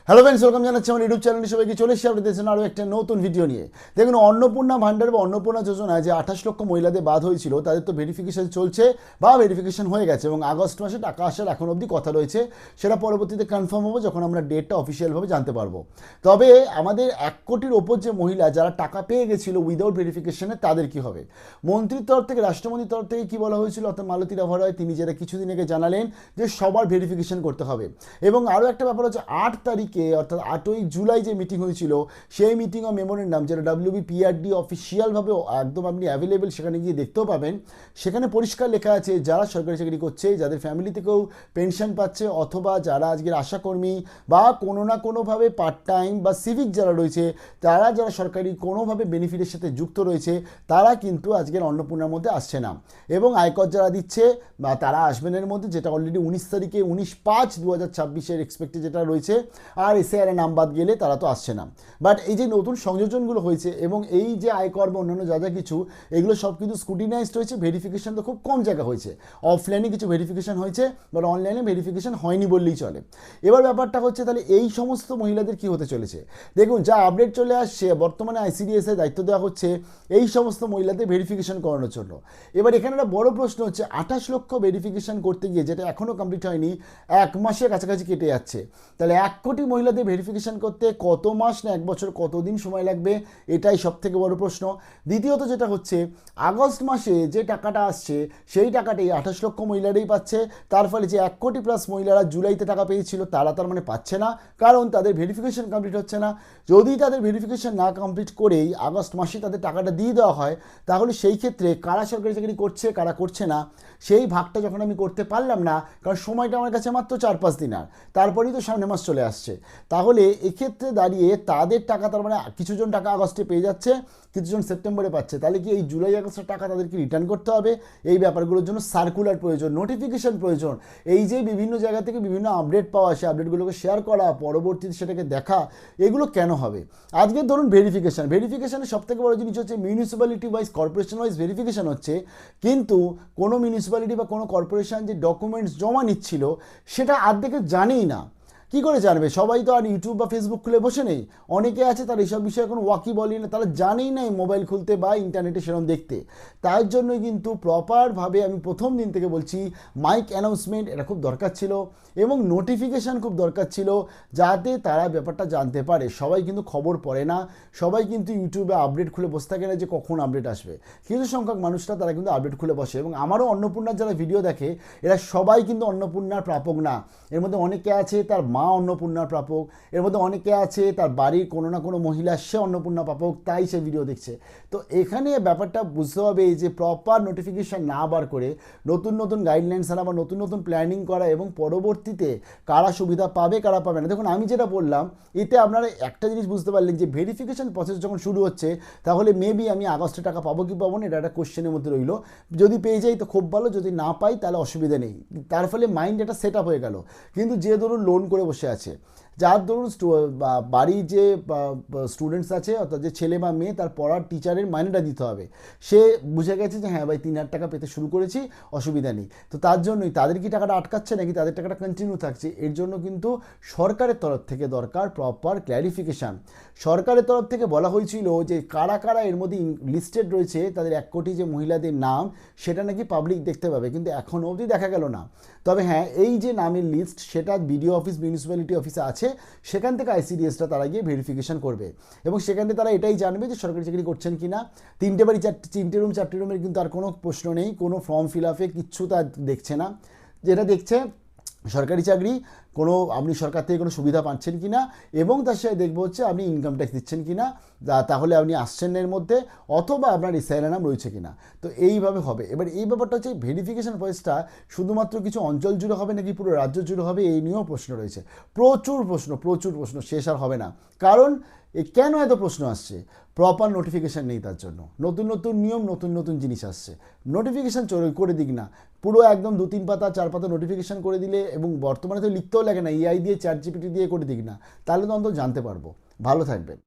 Hello friends, welcome জানাচ্ছি আমার YouTube চ্যানেলে সবাইকে। চলে এসেছি আপনাদের জন্য আরও একটা নতুন ভিডিও নিয়ে। দেখুন, অন্নপূর্ণা ভান্ডার বা অন্নপূর্ণা যোজনায় যে 28 লক্ষ মহিলাদের বাদ হয়েছিল তাদের তো ভেরিফিকেশন চলছে বা ভেরিফিকেশন হয়ে গেছে এবং আগস্ট মাসে টাকা আসার এখন অবধি কথা রয়েছে। সেটা পরবর্তীতে কনফার্ম হবে যখন আমরা ডেটটা অফিসিয়ালভাবে জানতে পারবো। তবে আমাদের 1 কোটির ওপর যে মহিলা যারা টাকা পেয়ে গেছিলো উইদাউট ভেরিফিকেশনে, তাদের কি হবে? মন্ত্রীর তরফ থেকে, রাষ্ট্রমন্ত্রীর তরফ থেকে কী বলা হয়েছিল, অর্থাৎ মালতী রায় তিনি যেটা কিছুদিন আগে জানালেন যে সবার ভেরিফিকেশন করতে হবে। এবং আরও একটা ব্যাপার হচ্ছে 8 তারিখে অর্থাৎ 8ই জুলাই যে মিটিং হয়েছিল, সেই মিটিং ও মেমোরেন্ডাম যেটা WBPRD অফিসিয়ালভাবে একদম আপনি অ্যাভেলেবেল, সেখানে গিয়ে দেখতেও পাবেন। সেখানে পরিষ্কার লেখা আছে যারা সরকারি চাকরি করছে, যাদের ফ্যামিলি থেকেও পেনশন পাচ্ছে, অথবা যারা আজকের আশাকর্মী বা কোনো না কোনোভাবে পার্ট টাইম বা সিভিক যারা রয়েছে, তারা যারা সরকারি কোনোভাবে বেনিফিটের সাথে যুক্ত রয়েছে, তারা কিন্তু আজকের অন্নপূর্ণার মধ্যে আসছে না। এবং আয়কর যারা দিচ্ছে বা তারা আসবেন এর মধ্যে, যেটা অলরেডি 19 তারিখে 19/5/2026 এক্সপেক্টে যেটা রয়েছে। আর এসআইআর নাম বাদ গেলে তারা তো আসছে না। বাট এই যে নতুন সংযোজনগুলো হয়েছে এবং এই যে আয়কর বা অন্যান্য যা যা কিছু, এগুলো সব কিন্তু স্ক্রুটিনাইজড হয়েছে। ভেরিফিকেশন তো খুব কম জায়গা হয়েছে। অফলাইনে কিছু ভেরিফিকেশন হয়েছে, বাট অনলাইনে ভেরিফিকেশন হয়নি বললেই চলে। এবার ব্যাপারটা হচ্ছে, তাহলে এই সমস্ত মহিলাদের কি হতে চলেছে? দেখুন, যা আপডেট চলে আসছে, বর্তমানে ICDS এর দায়িত্ব দেওয়া হচ্ছে এই সমস্ত মহিলাদের ভেরিফিকেশন করানোর জন্য। এবার এখানে একটা বড় প্রশ্ন হচ্ছে, 28 লক্ষ ভেরিফিকেশন করতে গিয়ে, যেটা এখনও কমপ্লিট হয়নি, 1 মাসের কাছাকাছি কেটে যাচ্ছে। তাহলে 1 কোটি মহিলাদের ভেরিফিকেশন করতে কত মাস না 1 বছর কতদিন সময় লাগবে, এটাই সব থেকে বড় প্রশ্ন। দ্বিতীয়ত যেটা হচ্ছে, আগস্ট মাসে যে টাকাটা আসছে সেই টাকাটাই 28 লক্ষ মহিলারাই পাচ্ছে। তার ফলে যে 1 কোটি প্লাস মহিলারা জুলাইতে টাকা পেয়েছিল তারা তার মানে পাচ্ছে না, কারণ তাদের ভেরিফিকেশন কমপ্লিট হচ্ছে না। যদি তাদের ভেরিফিকেশন না কমপ্লিট করেই আগস্ট মাসে তাদের টাকাটা দিয়ে দেওয়া হয়, তাহলে সেই ক্ষেত্রে কারা সরকারি চাকরি করছে কারা করছে না, সেই ভাগটা যখন আমি করতে পারলাম না, কারণ সময়টা আমার কাছে মাত্র 4-5 দিন, আর তারপরেই তো সামনে মাস চলে আসছে, তাহলে এক্ষেত্রে দাঁড়িয়ে তাদের টাকা তার মানে কিছুজন টাকা আগস্টে পেয়ে যাচ্ছে, কিছুজন সেপ্টেম্বরে পাচ্ছে। তাহলে কি এই জুলাই আগস্টের টাকা তাদেরকে রিটার্ন করতে হবে? এই ব্যাপারগুলোর জন্য সার্কুলার প্রয়োজন, নোটিফিকেশন প্রয়োজন। এই যে বিভিন্ন জায়গা থেকে বিভিন্ন আপডেট পাওয়া, সেই আপডেটগুলোকে শেয়ার করা, পরবর্তীতে সেটাকে দেখা, এগুলো কেন হবে? আজকে ধরুন ভেরিফিকেশনের সবথেকে বড় জিনিস হচ্ছে municipality wise, corporation wise verification হচ্ছে, কিন্তু কোনো মিউনিসিপ্যালিটি বা কোনো কর্পোরেশন যে ডকুমেন্টস জমা নিচ্ছিল সেটা আর্ধেকে জানেই না। কী করে জানবে? সবাই তো আর ইউটিউব বা ফেসবুক খুলে বসে নেই। অনেকে আছে তার এইসব বিষয়ে কোনো ওয়াকি বলি না, তারা জানেই না মোবাইল খুলতে বা ইন্টারনেটে সেরকম দেখতে। তার জন্যই কিন্তু প্রপারভাবে আমি প্রথম দিন থেকে বলছি, মাইক অ্যানাউন্সমেন্ট এটা খুব দরকার ছিল এবং নোটিফিকেশান খুব দরকার ছিল, যাতে তারা ব্যাপারটা জানতে পারে। সবাই কিন্তু খবর পড়ে না, সবাই কিন্তু ইউটিউবে আপডেট খুলে বসে থাকে না যে কখন আপডেট আসবে। কিছু সংখ্যক মানুষরা তারা কিন্তু আপডেট খুলে বসে, এবং আমারও অন্নপূর্ণার যারা ভিডিও দেখে এরা সবাই কিন্তু অন্নপূর্ণার প্রাপক না। এর মধ্যে অনেকে আছে তার মা অন্নপূর্ণার প্রাপক, এর মধ্যে অনেকে আছে তার বাড়ির কোনো না কোনো মহিলা সে অন্নপূর্ণা প্রাপক, তাই সে ভিডিও দেখছে। তো এখানে ব্যাপারটা বুঝতে হবে যে প্রপার নোটিফিকেশান না বার করে নতুন নতুন গাইডলাইন্স আনা বা নতুন নতুন প্ল্যানিং করা, এবং পরবর্তীতে কারা সুবিধা পাবে কারা পাবে না। দেখুন, আমি যেটা বললাম এতে আপনারা একটা জিনিস বুঝতে পারলেন যে ভেরিফিকেশান প্রসেস যখন শুরু হচ্ছে, তাহলে মেবি আমি আগস্টে টাকা পাবো কি পাবো না এটা একটা কোশ্চেনের মধ্যে রইল। যদি পেয়ে যাই তো খুব ভালো, যদি না পাই তাহলে অসুবিধা নেই। তার ফলে মাইন্ড একটা সেট আপ হয়ে গেল। কিন্তু যে ধরুন লোন করে বসে আছে, যার ধরুন বাড়ির যে স্টুডেন্টস আছে, অর্থাৎ যে ছেলে বা মেয়ে, তার পড়ার টিচারের মাইনেটা দিতে হবে, সে বুঝে গেছে যে হ্যাঁ ভাই 3,000 টাকা পেতে শুরু করেছি, অসুবিধা নেই। তো তার জন্যই তাদের কি টাকাটা আটকাচ্ছে নাকি তাদের টাকাটা কন্টিনিউ থাকছে, এর জন্য কিন্তু সরকারের তরফ থেকে দরকার প্রপার ক্ল্যারিফিকেশান। সরকারের তরফ থেকে বলা হয়েছিল যে কারা কারা এর মধ্যে লিস্টেড রয়েছে, তাদের 1 কোটি যে মহিলাদের নাম, সেটা নাকি পাবলিক দেখতে পাবে, কিন্তু এখন অবধি দেখা গেল না। তবে হ্যাঁ, এই যে নামের লিস্ট সেটা বিডিও অফিস, মিউনিসিপ্যালিটি অফিসে আছে, সেখান থেকে ICDSটা তারা গিয়ে ভেরিফিকেশান করবে, এবং সেখান থেকে তারা এটাই জানবে যে সরকারি চাকরি করছেন কি না। 3টে বাড়ি 4টে রুম, 4টে রুমের কিন্তু আর কোনো প্রশ্ন নেই, কোনো ফর্ম ফিল আপে কিচ্ছু তার দেখছে না। যেটা দেখছে সরকারি চাকরি, কোনো আপনি সরকার থেকে কোনো সুবিধা পাচ্ছেন কি না, এবং তার সাথে দেখবো হচ্ছে আপনি ইনকাম ট্যাক্স দিচ্ছেন কি না, তাহলে আপনি আসছেন এর মধ্যে, অথবা আপনার এসআইআর নাম রয়েছে কি না। তো এইভাবে হবে। এবার এই ব্যাপারটা হচ্ছে ভেরিফিকেশান প্রসেসটা শুধুমাত্র কিছু অঞ্চল জুড়ে হবে নাকি পুরো রাজ্য জুড়ে হবে, এই নিয়েও প্রশ্ন রয়েছে। প্রচুর প্রশ্ন, শেষ আর হবে না। কারণ কেন এত প্রশ্ন আসছে? প্রপার নোটিফিকেশান নেই, তার জন্য নতুন নতুন নিয়ম, নতুন নতুন জিনিস আসছে। নোটিফিকেশান করে দিক না, পুরো একদম 2-3 পাতা 4 পাতা নোটিফিকেশান করে দিলে, এবং বর্তমানে তো লিখতেও লাগে না, AI দিয়ে, ChatGPT দিয়ে করে দিক না, তাহলে তো অন্তত জানতে পারবো। ভালো থাকবেন।